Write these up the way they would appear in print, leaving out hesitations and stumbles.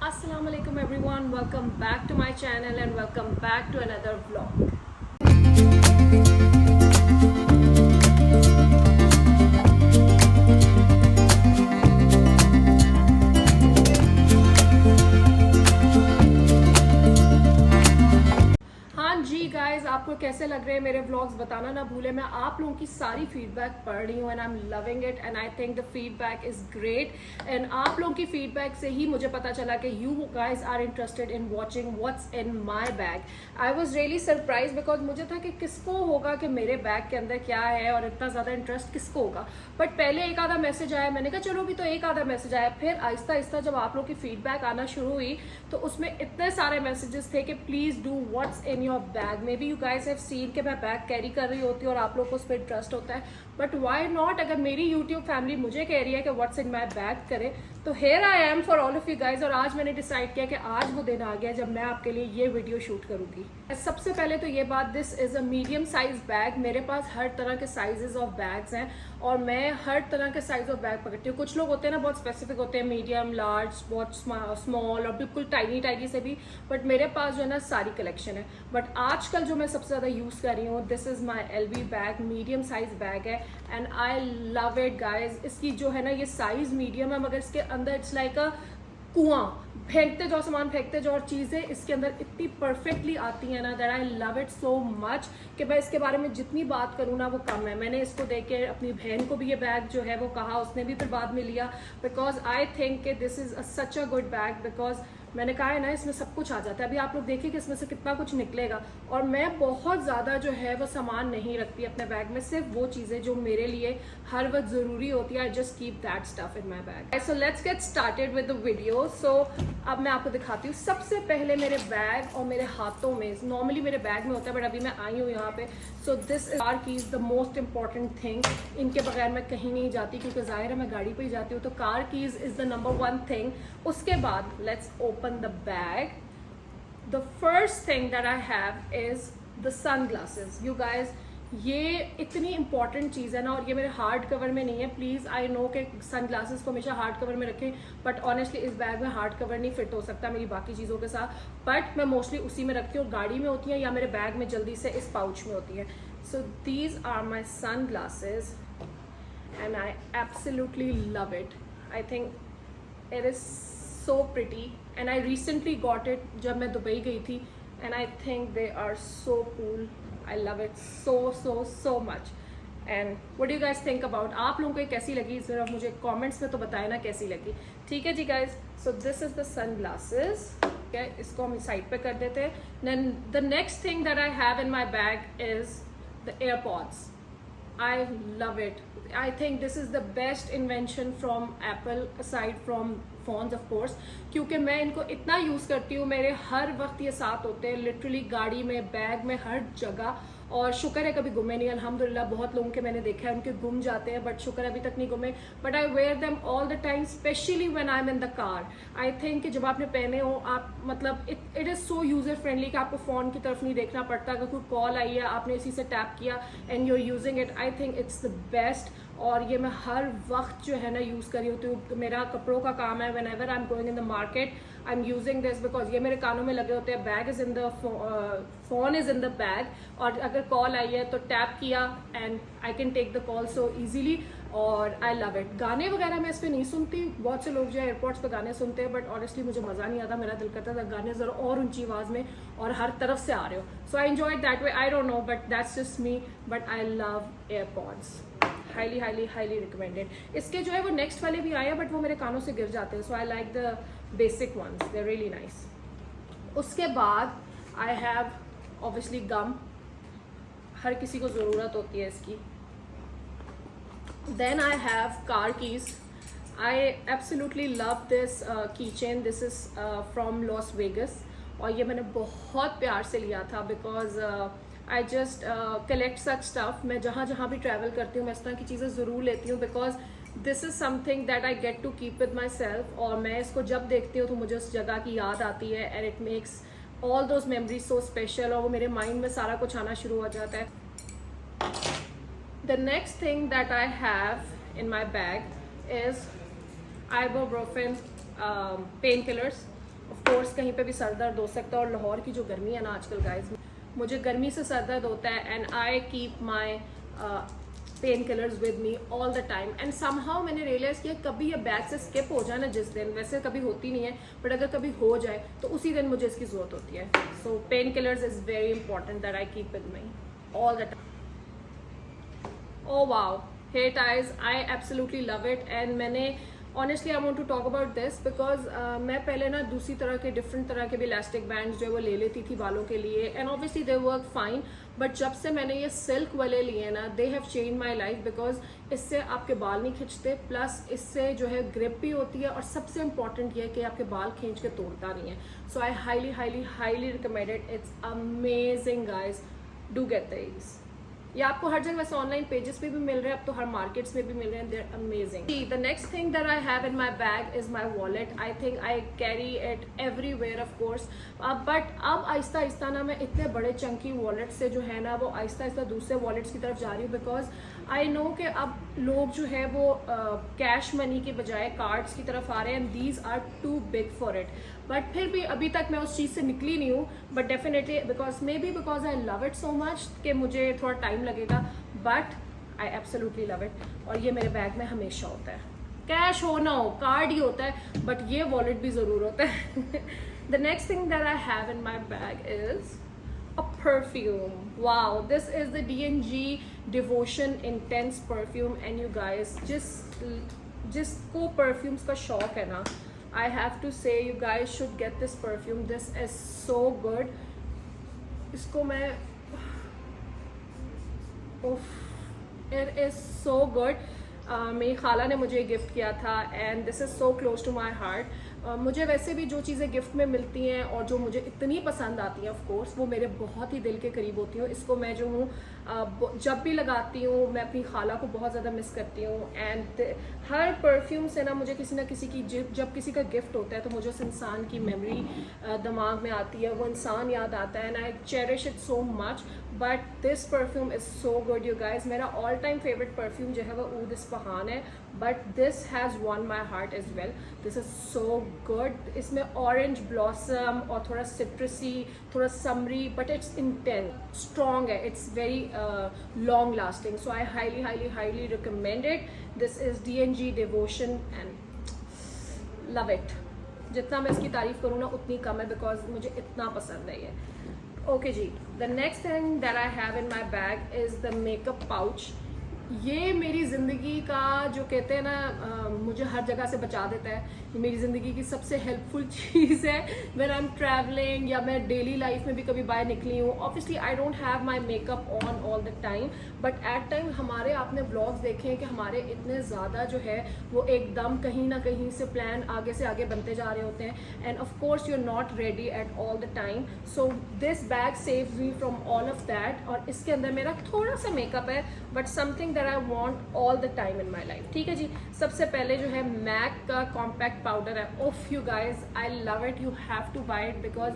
Assalamu alaikum everyone, welcome back to my channel and welcome back to another vlog. हाँ जी guys, आपको कैसे लग रहे हैं मेरे व्लॉग्स बताना ना भूले। मैं आप लोगों की सारी फीडबैक पढ़ रही हूँ and I am loving it and I think the feedback is great. And आप लोगों की फीडबैक से ही मुझे पता चला कि you guys are interested in watching what's in my bag. I was really surprise because मुझे था कि किसको होगा कि मेरे बैग के अंदर क्या है और इतना ज़्यादा इंटरेस्ट किसको होगा। बट पहले एक आधा मैसेज आया, मैंने कहा चलो अभी तो एक आधा मैसेज आया। फिर आहिस्ता आहिस्ता जब आप लोग की फीडबैक आना शुरू हुई तो उसमें इतने सारे मैसेजेस थे कि please do what's in your bag. May be you guys have seen कि मैं बैग कैरी कर रही होती हूँ और आप लोग को उस पर इंटरेस्ट होता है, बट वाई नॉट। अगर मेरी यूट्यूब फैमिली मुझे कह रही है कि व्हाट्स इन माई बैग करे तो here I am for all of you guys. और आज मैंने डिसाइड किया कि आज वो दिन आ गया जब मैं आपके लिए ये वीडियो शूट करूंगी। सबसे पहले तो ये बात, this is a medium size bag. मेरे पास हर तरह के साइजेस ऑफ बैग्स हैं और मैं हर तरह के साइज ऑफ बैग पकड़ती हूँ। कुछ लोग होते हैं ना बहुत स्पेसिफिक होते हैं, मीडियम, लार्ज, बहुत स्मॉल और बिल्कुल टाइनी टाइनी से भी, बट मेरे पास जो है ना सारी कलेक्शन है। बट आजकल जो मैं सबसे ज़्यादा यूज़ कर रही हूँ, this is my LV bag, medium size bag है and I love it guys. इसकी जो है ना ये साइज मीडियम है मगर इसके अंदर इट्स लाइक अ कुआं, फेंकते जाओ सामान, फेंकते जाओ, और चीज़ें इसके अंदर इतनी परफेक्टली आती हैं ना that I love it so much कि मैं इसके बारे में जितनी बात करूँ ना वो कम है। मैंने इसको देख के अपनी बहन को भी ये बैग जो है वो कहा, उसने भी फिर बाद में लिया because I think this is such a good bag. Because मैंने कहा है ना इसमें सब कुछ आ जाता है। अभी आप लोग देखिए कि इसमें से कितना कुछ निकलेगा। और मैं बहुत ज़्यादा जो है वो सामान नहीं रखती अपने बैग में, सिर्फ वो चीज़ें जो मेरे लिए हर वक्त ज़रूरी होती है। I just keep that stuff in my bag. So let's get started with the video. So अब मैं आपको दिखाती हूँ। सबसे पहले मेरे बैग और मेरे हाथों में, नॉर्मली मेरे बैग में होता है बट अभी मैं आई हूँ यहाँ पे। So this is car keys, the most important thing. इनके बगैर मैं कहीं नहीं जाती क्योंकि जाहिर है मैं गाड़ी पे ही जाती हूँ, तो car keys is the number one thing. उसके बाद let's open the bag. The first thing that I have is the sunglasses. You guys, ये इतनी इंपॉर्टेंट चीज़ है ना, और ये मेरे हार्ड कवर में नहीं है। प्लीज़, आई नो कि सनग्लासेस को हमेशा हार्ड कवर में रखें, बट ऑनेस्टली इस बैग में हार्ड कवर नहीं फिट हो सकता मेरी बाकी चीज़ों के साथ। बट मैं मोस्टली उसी में रखती हूँ, गाड़ी में होती हैं या मेरे बैग में जल्दी से इस पाउच में होती है। So these are my sunglasses and I absolutely love it. I think it is so pretty and I recently got it जब मैं दुबई गई थी and I think they are so cool. I love it so much. And what do you guys think about? आप लोगों को ये कैसी लगी ज़रा मुझे कमेंट्स में तो बताए ना कैसी लगी। ठीक है जी guys, so this is the sunglasses. Okay, इसको हम साइड पे कर देते हैं। Then the next thing that I have in my bag is the AirPods. I love it. I think this is the best invention from Apple aside from phones of course, क्योंकि मैं इनको इतना use करती हूँ, मेरे हर वक्त ये साथ होते हैं, लिटरली गाड़ी में, बैग में, हर जगह। और शुक्र है कभी गुमे नहीं, अल्हम्दुलिल्लाह। बहुत लोगों के मैंने देखा है उनके गुम जाते हैं बट शुक्र अभी तक नहीं गुमे। But I wear them all the time, specially when I am in the car. I think कि जब आपने पहने हो आप, मतलब it is so user friendly कि आपको फ़ोन की तरफ नहीं देखना पड़ता। अगर कोई कॉल आई है आपने इसी से टैप किया and you are using it. I think it's the best. और ये मैं हर वक्त जो है ना यूज़ कर रही होती हूँ। मेरा कपड़ों का काम है, whenever I am going in the market I am using this because ये मेरे कानों में लगे होते हैं। Bag is in the phone is in the bag, और अगर कॉल आई है तो टैप किया and I can take the call so easily. और आई लव इट। गाने वगैरह मैं इस पर नहीं सुनती। बहुत से लोग जो है एयरपोर्ट्स पे गाने सुनते हैं बट ऑनेस्टली मुझे मज़ा नहीं आता। मेरा दिल करता था गाने ज़रा और ऊंची आवाज़ में और हर तरफ से आ रहे हो। So I enjoy that way. I don't know but that's just me, but I love airports. Highly highly highly recommended. इसके जो है वो नेक्स्ट वाले भी आए हैं बट वो मेरे कानों से गिर जाते हैं। So I like the basic ones, they are really nice. उसके बाद आई हैव ऑब्वियसली गम, हर किसी को ज़रूरत होती है इसकी। Then I have car keys. I absolutely love this key chain. This is from Las Vegas और ये मैंने बहुत प्यार से लिया था because I just collect such stuff. मैं जहाँ जहाँ भी ट्रैवल करती हूँ मैं इस तरह की चीज़ें ज़रूर लेती हूँ because this is something that I get to keep with my myself मैं इसको जब देखती हूँ तो मुझे उस जगह की याद आती है and it makes all those memories so special, और वो मेरे माइंड में सारा कुछ आना शुरू हो जाता है। The next thing that I have in my bag is ibuprofen pain killers. Of course कहीं पे भी सर दर्द हो सकता है, और लाहौर की जो गर्मी है ना आजकल गाइस, मुझे गर्मी से सर दर्द होता है, and I keep my pain killers with me all the time. And somehow मैंने रियलाइज किया कभी ये बैग से स्किप हो जाए ना जिस दिन, वैसे कभी होती नहीं है बट अगर कभी हो जाए तो उसी दिन मुझे इसकी ज़रूरत होती है। So painkillers is very important that I keep with me all the time. Oh wow, hair ties, I absolutely love it। and मैंने honestly I want to talk about this because मैं पहले ना दूसरी तरह के different तरह के भी इलास्टिक बैंड्स जो है वो ले लेती थी बालों के लिए, and obviously they work fine, but जब से मैंने ये सिल्क वाले लिए ना they have change my life, because इससे आपके बाल नहीं खिंचते, प्लस इससे जो है ग्रिप भी होती है, और सबसे इंपॉर्टेंट ये है कि आपके बाल खींच के तोड़ता नहीं है। So I highly highly highly recommended, it's amazing guys, do get this. ये आपको हर जगह वैसे ऑनलाइन पेजेस पे भी मिल रहे हैं, अब तो हर मार्केट्स में भी मिल रहे हैं, they're amazing. The next thing that I have in my bag is my wallet. I think I carry it everywhere of course, but अब आहिस्ता आहिस्ता ना मैं इतने बड़े चंकी वॉलेट से जो है ना वो आहिस्ता आहिस्ता दूसरे वॉलेट्स की तरफ जा रही हूँ, बिकॉज आई नो कि अब लोग जो है वो कैश मनी के बजाय कार्ड्स की तरफ आ रहे हैं, and these are too big for it. But फिर भी अभी तक मैं उस चीज़ से निकली नहीं हूँ, but definitely because I love it so much कि मुझे थोड़ा टाइम लगेगा, but I absolutely love it. और ये मेरे बैग में हमेशा होता है, कैश हो ना हो, कार्ड ही होता है, बट ये वॉलेट भी ज़रूर होता है। The next thing that I have in my bag is a perfume. Wow, this is the D&G Devotion Intense perfume, and you guys जिसको perfumes का शौक है ना, I have to say you guys should get this perfume. This is so good. इसको मैं it is so good. मेरी खाला ने मुझे गिफ्ट किया था, and this is so close to my heart. मुझे वैसे भी जो चीज़ें गिफ्ट में मिलती हैं और जो मुझे इतनी पसंद आती हैं ऑफ कोर्स वो मेरे बहुत ही दिल के करीब होती हूँ। इसको मैं जो हूँ जब भी लगाती हूँ मैं अपनी खाला को बहुत ज़्यादा मिस करती हूँ, एंड हर परफ्यूम से ना मुझे किसी ना किसी की जब किसी का गिफ्ट होता है तो मुझे उस इंसान की मेमोरी दिमाग में आती है, वो इंसान याद आता है, and I cherish it so much. But this perfume is so good you guys. मेरा ऑल टाइम फेवरेट परफ्यूम जो है वो ऊद इस्फहान है, but this has won my heart as well. This is so good. इसमें orange blossom और थोड़ा citrusy, थोड़ा summery, but it's intense, strong है, it's very long lasting. So I highly highly highly recommend it. This is D&G Devotion and love it. जितना मैं इसकी तारीफ़ करूँ ना उतनी कम है, बिकॉज मुझे इतना पसंद है ये। ओके जी, the next thing that I have in my bag is the makeup pouch. ये मेरी ज़िंदगी का जो कहते हैं ना मुझे हर जगह से बचा देता है, ये मेरी ज़िंदगी की सबसे हेल्पफुल चीज़ है व्हेन आई एम ट्रैवलिंग या मैं डेली लाइफ में भी कभी बाहर निकली हूँ। Obviously I don't have my makeup on all the time, but at time हमारे आपने ब्लॉग्स देखे हैं कि हमारे इतने ज़्यादा जो है वो एकदम कहीं ना कहीं से प्लान आगे से आगे बनते जा रहे होते हैं, and of course you are not ready at all the time. So this bag saves me from all of that. और इसके अंदर मेरा थोड़ा सा मेकअप है, but something that I want all the time in my life. ठीक है जी, सबसे पहले जो है मैक का कॉम्पैक्ट पाउडर है। ओफ you guys, I love it, you have to buy it because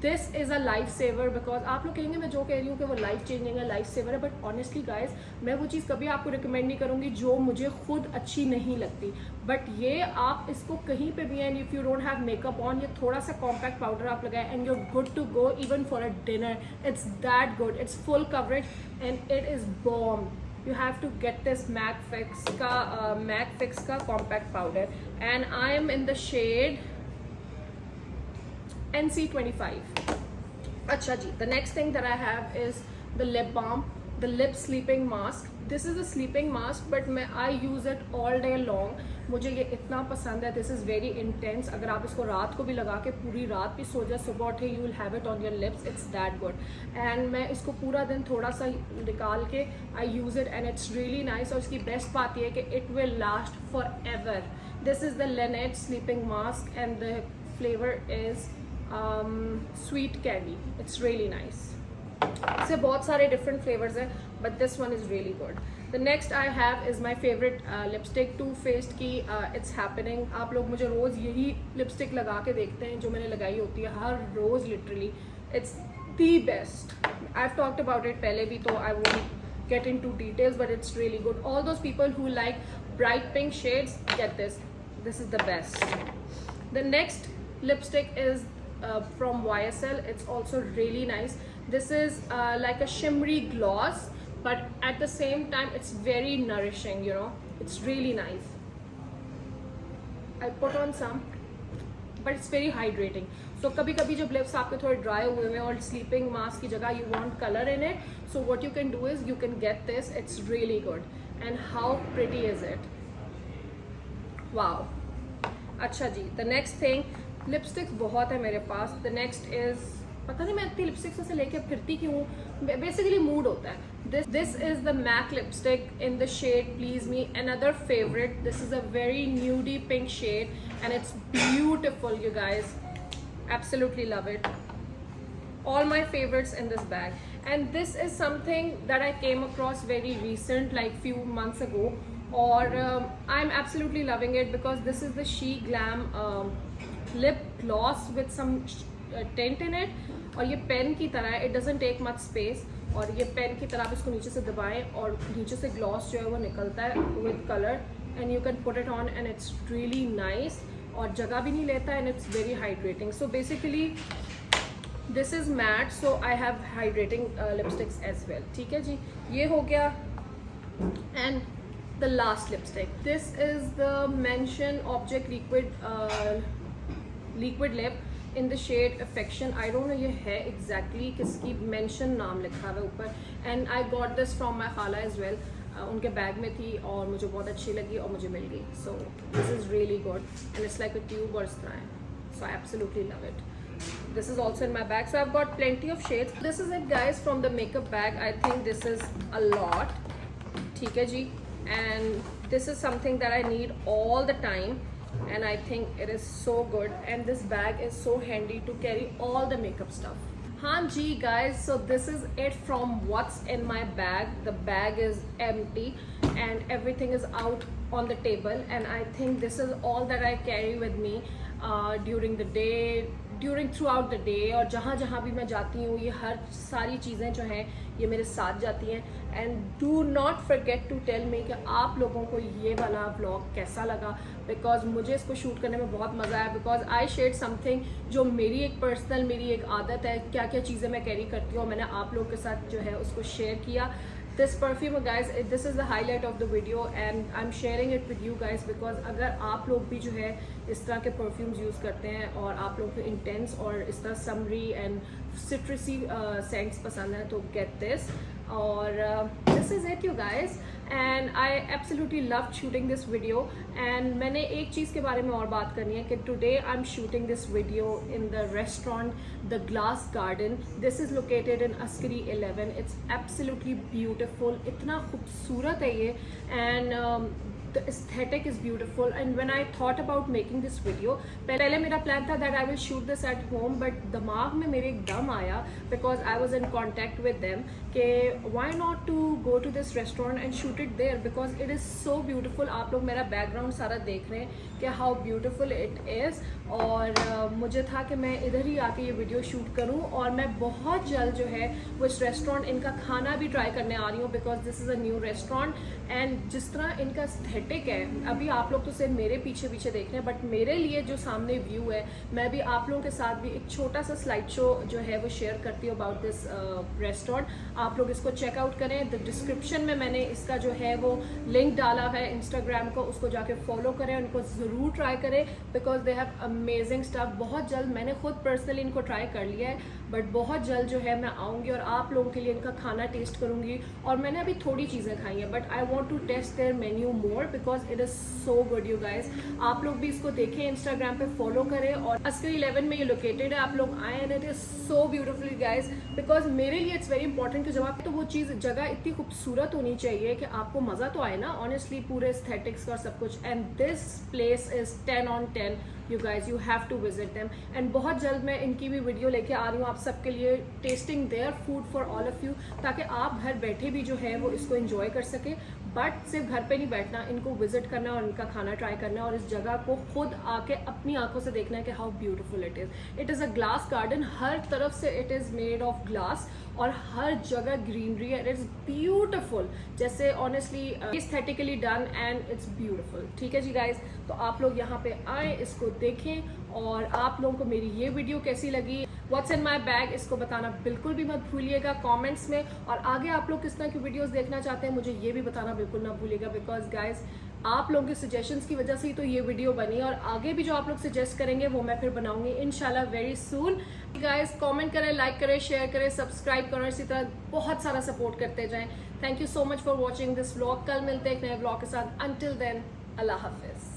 this is a lifesaver. Because आप लोग कहेंगे मैं जो कह रही हूँ कि वो लाइफ चेंजिंग है, लाइफ सेवर है, बट ऑनेस्टली गाइज मैं वो चीज़ कभी आपको रिकमेंड नहीं करूँगी जो मुझे खुद अच्छी नहीं लगती। बट ये आप इसको कहीं पे भी, and if you don't have makeup on, ये थोड़ा सा कॉम्पैक्ट पाउडर आप लगाए and you're good to go even for a dinner. It's that good, it's full coverage and it is bomb. You have to get this MAC Fix का compact powder, and I am in the shade NC25. अच्छा जी, the next thing that I have is the lip balm, the lip sleeping mask. This is a sleeping mask, but I use it all day long. मुझे ये इतना पसंद है, this is very intense. अगर आप इसको रात को भी लगा के पूरी रात भी सो जाए, सुबह उठे you will have it on your lips, it's that good. And मैं इसको पूरा दिन थोड़ा सा निकाल के I use it and it's really nice. और इसकी बेस्ट बात ये है कि it will last forever. This is the Laneige sleeping mask and the flavour is sweet candy, it's really nice. इससे बहुत सारे डिफरेंट फ्लेवर्स हैं, but this one is really good. The next I have is my favourite lipstick, too faced की it's happening. आप लोग मुझे रोज़ यही lipstick लगा के देखते हैं जो मैंने लगाई होती है हर रोज़, literally it's the best. I have talked about it पहले भी, तो I won't get into details, but it's really good. All those people who like bright pink shades, get this, this is the best. The next lipstick is from YSL. It's also really nice. This is like a shimmery gloss, but at the same time it's very nourishing, you know. It's really nice. I put on some, but it's very hydrating. So कभी कभी जब lips आपके थोड़े dry हुए हैं और sleeping mask की जगह you want color in it, so what you can do is you can get this. It's really good. And how pretty is it? Wow. अच्छा जी, the next thing, lipsticks बहुत है मेरे पास. The next is, पता नहीं मैं इतनी lipsticks से लेके फिरती क्यों हूँ, बेसिकली मूड होता है. This is the MAC lipstick in the shade Please Me, another favorite. This is a very nudie pink shade and it's beautiful, you guys. Absolutely love it. All my favorites in this bag. And this is something that I came across very recent, like few months ago, or I'm absolutely loving it because this is the She Glam lip gloss with some tint in it. और ये pen की तरह है, it doesn't take much space. और ये pen की तरह आप इसको नीचे से दबाएं और नीचे से ग्लॉस जो है वो निकलता है with color, and you can put it on and it's really nice. और जगह भी नहीं लेता and it's very hydrating. So basically this is matte, so I have hydrating lipsticks as well. ठीक है जी, ये हो गया. And the last lipstick, this is the Mention Object liquid lip in the shade Affection. I don't know ये है exactly किसकी, Mention नाम लिखा हुआ ऊपर. And I got this from my खाला as well. उनके बैग में थी और मुझे बहुत अच्छी लगी और मुझे मिल गई. So this is really good and it's like a tube और इस तरह है. So I absolutely love it. This is also in my bag. So I've got plenty of shades. This is it guys from the makeup bag. I think this is a lot. ठीक है जी. And this is something that I need all the time. And I think it is so good, and this bag is so handy to carry all the makeup stuff. हाँ जी guys, so this is it from what's in my bag. The bag is empty and everything is out on the table, and I think this is all that I carry with me during the day, throughout the day. और जहाँ जहाँ भी मैं जाती हूँ ये हर सारी चीज़ें जो हैं ये मेरे साथ जाती हैं. And do not forget to tell me कि आप लोगों को ये वाला व्लॉग कैसा लगा, बिकॉज मुझे इसको शूट करने में बहुत मज़ा आया. बिकॉज आई शेयर समथिंग जो मेरी एक पर्सनल, मेरी एक आदत है, क्या क्या चीज़ें मैं कैरी करती हूँ, मैंने आप लोगों के साथ जो है उसको शेयर किया. This perfume guys, this is the highlight of the video and I'm sharing it with you guys because अगर आप लोग भी जो है इस तरह के perfumes यूज़ करते हैं और आप लोग को intense और इस तरह summery and citrusy scents पसंद है तो get this. और this is it you guys, and I absolutely loved shooting this video. and मैंने एक चीज़ के बारे में और बात करनी है कि today I'm shooting this video in the restaurant The Glass Garden. This is located in Askari 11. It's absolutely beautiful. इतना खूबसूरत है ये, and the aesthetic is beautiful. And when I thought about making this video, पहले मेरा plan था that I will shoot this at home, but दिमाग में मेरे एकदम आया because I was in contact with them कि why not to go to this restaurant and shoot it there because it is so beautiful. आप लोग मेरा background सारा देख रहे हैं कि how beautiful it is. और मुझे था कि मैं इधर ही आके ये वीडियो शूट करूं, और मैं बहुत जल्द जो है वो इस रेस्टोरेंट, इनका खाना भी ट्राई करने आ रही हूँ because this is a new restaurant. And जिस तरह इनका एस्थेटिक है, अभी आप लोग तो सिर्फ मेरे पीछे पीछे देख रहे हैं, बट मेरे लिए जो सामने व्यू है, मैं भी आप लोगों के साथ भी एक छोटा सा स्लाइड शो जो है वो शेयर करती हूँ अबाउट दिस रेस्टोरेंट. आप लोग इसको चेकआउट करें. द डिस्क्रिप्शन में मैंने इसका जो है वो लिंक डाला है इंस्टाग्राम को, उसको जाके फॉलो करें, उनको ज़रूर ट्राई करें because they have amazing stuff. बहुत जल्द, मैंने खुद पर्सनली इनको ट्राई कर लिया है, बट बहुत जल्द जो है मैं आऊँगी और आप लोगों के लिए इनका खाना टेस्ट करूँगी. और मैंने अभी थोड़ी चीज़ें खाई हैं, but I want to taste their menu more because it is so good you guys. आप लोग भी इसको देखें, इंस्टाग्राम पे फॉलो करें. और अस्करी 11 में ये लोकेटेड है, आप लोग आए and it is so beautiful guys. Because मेरे लिए इट्स वेरी इंपॉर्टेंट कि जब आप, तो वो चीज़, जगह इतनी खूबसूरत होनी चाहिए कि आपको मज़ा तो आए ना, ऑनेस्टली, पूरे एस्थेटिक्स का सब कुछ. And this place is 10 on 10. You guys, you have to visit them. and बहुत जल्द मैं इनकी भी वीडियो लेके आ रही हूँ आप सबके लिए, testing their food for all of you, ताकि आप घर बैठे भी जो है वो इसको एंजॉय कर सके. बट सिर्फ घर पे नहीं बैठना, इनको विजिट करना और इनका खाना ट्राई करना और इस जगह को खुद आके अपनी आंखों से देखना है कि how beautiful it is. It is a glass garden, हर तरफ से it is made of glass और हर जगह ग्रीनरी है. इट इज़ ब्यूटिफुल, जैसे honestly aesthetically done and it's beautiful. ठीक है जी गाइज, तो आप लोग यहाँ पे आए, इसको देखें और आप लोगों को मेरी ये वीडियो कैसी लगी, व्हाट्स इन माई बैग, इसको बताना बिल्कुल भी मत भूलिएगा कमेंट्स में। और आगे आप लोग किस तरह की वीडियोस देखना चाहते हैं मुझे ये भी बताना बिल्कुल ना भूलिएगा, बिकॉज गाइज आप लोगों के सजेशंस की वजह से ही तो ये वीडियो बनी, और आगे भी जो आप लोग सजेस्ट करेंगे वो मैं फिर बनाऊंगी इंशाल्लाह वेरी सून। गाइज कमेंट करें, लाइक करें, शेयर करें, सब्सक्राइब करें, इसी तरह बहुत सारा सपोर्ट करते जाएं। Thank you so much for watching this vlog. कल मिलते हैं एक नए व्लॉग के साथ। अंटिल देन, अल्लाह हाफिज।